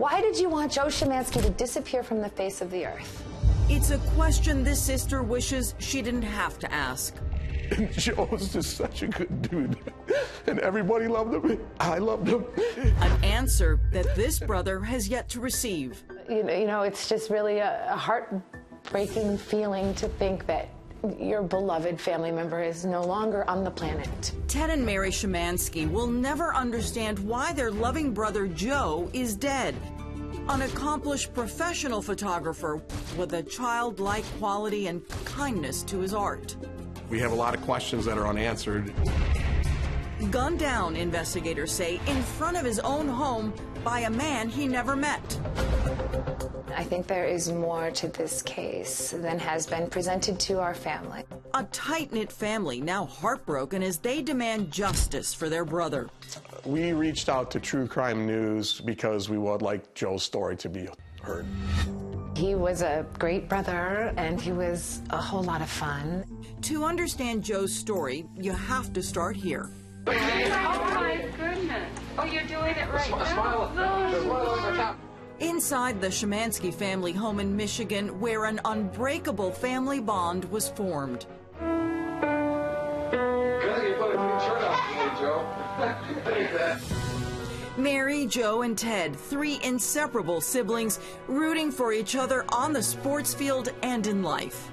Why did you want Joe Shymanski to disappear from the face of the earth? It's a question this sister wishes she didn't have to ask. And Joe was just such a good dude, and everybody loved him. I loved him. An answer that this brother has yet to receive. You know, it's just really a heartbreaking feeling to think that your beloved family member is no longer on the planet. Ted and Mary Shymanski will never understand why their loving brother Joe is dead. An accomplished professional photographer with a childlike quality and kindness to his art. We have a lot of questions that are unanswered. Gunned down, investigators say, in front of his own home by a man he never met. I think there is more to this case than has been presented to our family. A tight-knit family now heartbroken as they demand justice for their brother. We reached out to True Crime News because we would like Joe's story to be heard. He was a great brother, and he was a whole lot of fun. To understand Joe's story, you have to start here. Oh my goodness. Oh, you're doing it right now. Inside the Shymanski family home in Michigan, where an unbreakable family bond was formed. Mary, Joe, and Ted, three inseparable siblings rooting for each other on the sports field and in life.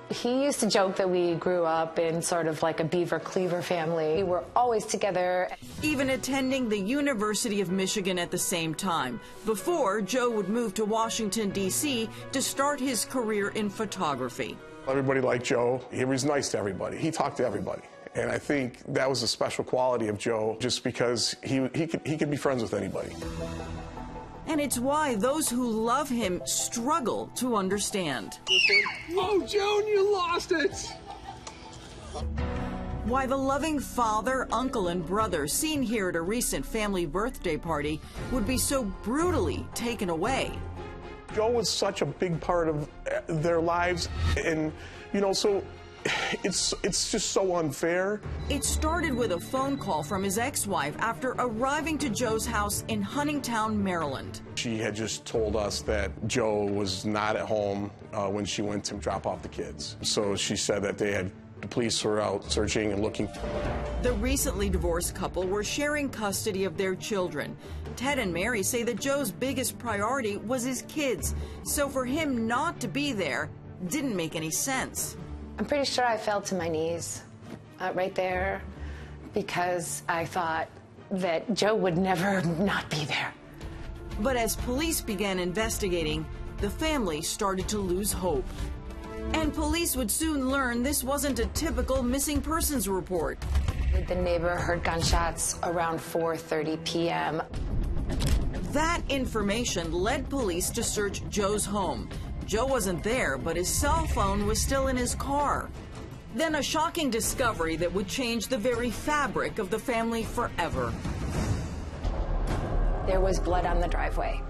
He used to joke that we grew up in sort of like a beaver-cleaver family. We were always together. Even attending the University of Michigan at the same time, before Joe would move to Washington, D.C. to start his career in photography. Everybody liked Joe. He was nice to everybody. He talked to everybody. And I think that was a special quality of Joe, just because he could be friends with anybody. And it's why those who love him struggle to understand. Oh, Joan, you lost it! Why the loving father, uncle, and brother seen here at a recent family birthday party would be so brutally taken away. Joe was such a big part of their lives, and, you know, so it's just so unfair. It started with a phone call from his ex-wife after arriving to Joe's house in Huntingtown, Maryland. She had just told us that Joe was not at home when she went to drop off the kids. So she said that the police were out searching and looking. The recently divorced couple were sharing custody of their children. Ted and Mary say that Joe's biggest priority was his kids, so for him not to be there didn't make any sense. I'm pretty sure I fell to my knees right there because I thought that Joe would never not be there. But as police began investigating, the family started to lose hope. And police would soon learn this wasn't a typical missing persons report. The neighbor heard gunshots around 4:30 p.m. That information led police to search Joe's home. Joe wasn't there, but his cell phone was still in his car. Then a shocking discovery that would change the very fabric of the family forever. There was blood on the driveway.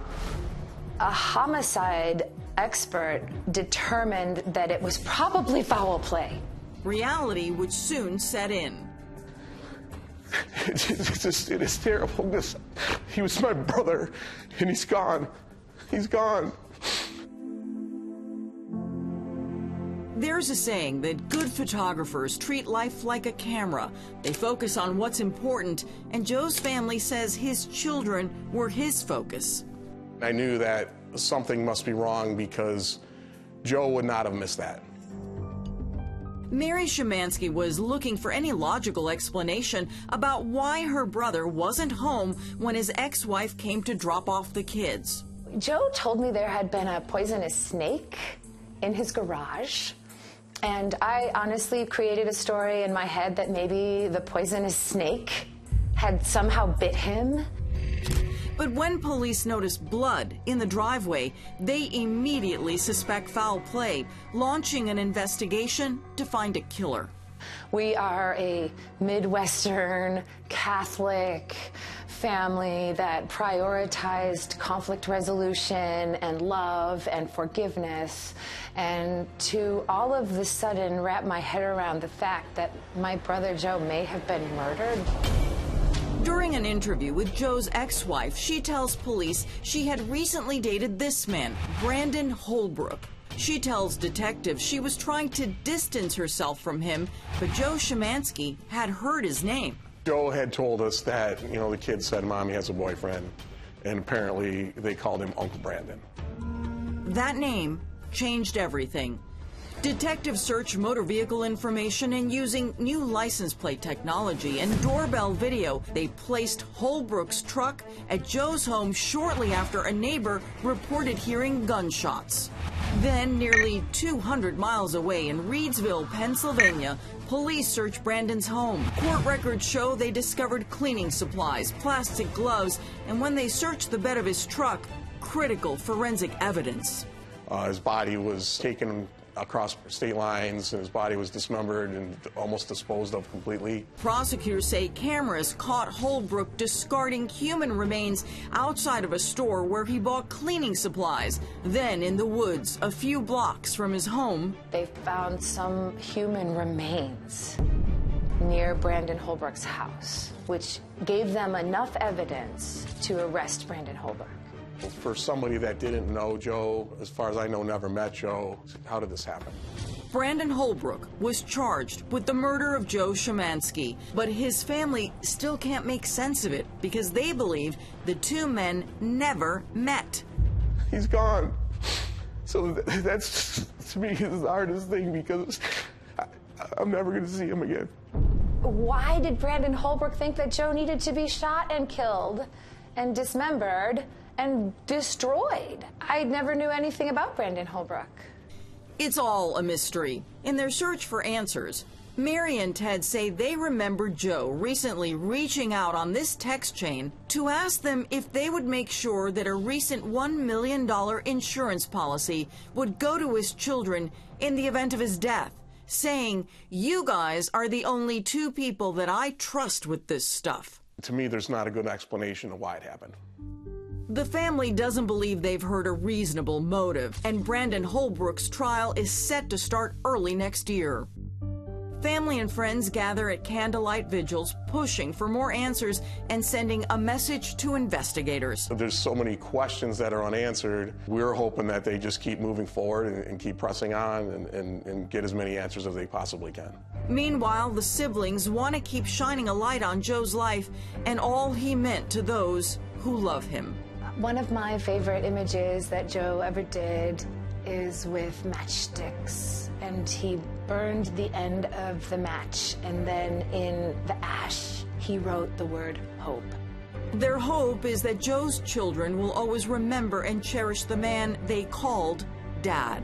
A homicide expert determined that it was probably foul play. Reality would soon set in. It is terrible. He was my brother, and he's gone. He's gone. There's a saying that good photographers treat life like a camera. They focus on what's important, and Joe's family says his children were his focus. I knew that something must be wrong because Joe would not have missed that. Mary Shymanski was looking for any logical explanation about why her brother wasn't home when his ex-wife came to drop off the kids. Joe told me there had been a poisonous snake in his garage. And I honestly created a story in my head that maybe the poisonous snake had somehow bit him. But when police notice blood in the driveway, they immediately suspect foul play, launching an investigation to find a killer. We are a Midwestern Catholic family that prioritized conflict resolution and love and forgiveness. And to all of the sudden wrap my head around the fact that my brother Joe may have been murdered. During During an interview with Joe's ex-wife, she tells police she had recently dated this man, Brandon Holbrook. She tells detectives she was trying to distance herself from him, but Joe Shymanski had heard his name. Joe had told us that, the kid said Mommy has a boyfriend, and apparently they called him Uncle Brandon. That name changed everything. Detectives searched motor vehicle information, and using new license plate technology and doorbell video, they placed Holbrook's truck at Joe's home shortly after a neighbor reported hearing gunshots. Then, nearly 200 miles away in Reedsville, Pennsylvania, police searched Brandon's home. Court records show they discovered cleaning supplies, plastic gloves, and when they searched the bed of his truck, critical forensic evidence. His body was taken across state lines, and his body was dismembered and almost disposed of completely. Prosecutors say cameras caught Holbrook discarding human remains outside of a store where he bought cleaning supplies. Then in the woods, a few blocks from his home, They found some human remains near Brandon Holbrook's house, which gave them enough evidence to arrest Brandon Holbrook. For somebody that didn't know Joe, as far as I know, never met Joe, how did this happen? Brandon Holbrook was charged with the murder of Joe Shymanski, but his family still can't make sense of it because they believe the two men never met. He's gone. So that's, to me, the hardest thing, because I'm never going to see him again. Why did Brandon Holbrook think that Joe needed to be shot and killed and dismembered and destroyed? I never knew anything about Brandon Holbrook. It's all a mystery. In their search for answers, Mary and Ted say they remember Joe recently reaching out on this text chain to ask them if they would make sure that a recent $1 million insurance policy would go to his children in the event of his death, saying, "You guys are the only two people that I trust with this stuff." To me, there's not a good explanation of why it happened. The family doesn't believe they've heard a reasonable motive, and Brandon Holbrook's trial is set to start early next year. Family and friends gather at candlelight vigils, pushing for more answers and sending a message to investigators. There's so many questions that are unanswered. We're hoping that they just keep moving forward and keep pressing on and get as many answers as they possibly can. Meanwhile, the siblings want to keep shining a light on Joe's life and all he meant to those who love him. One of my favorite images that Joe ever did is with matchsticks, and he burned the end of the match, and then in the ash he wrote the word hope. Their hope is that Joe's children will always remember and cherish the man they called Dad.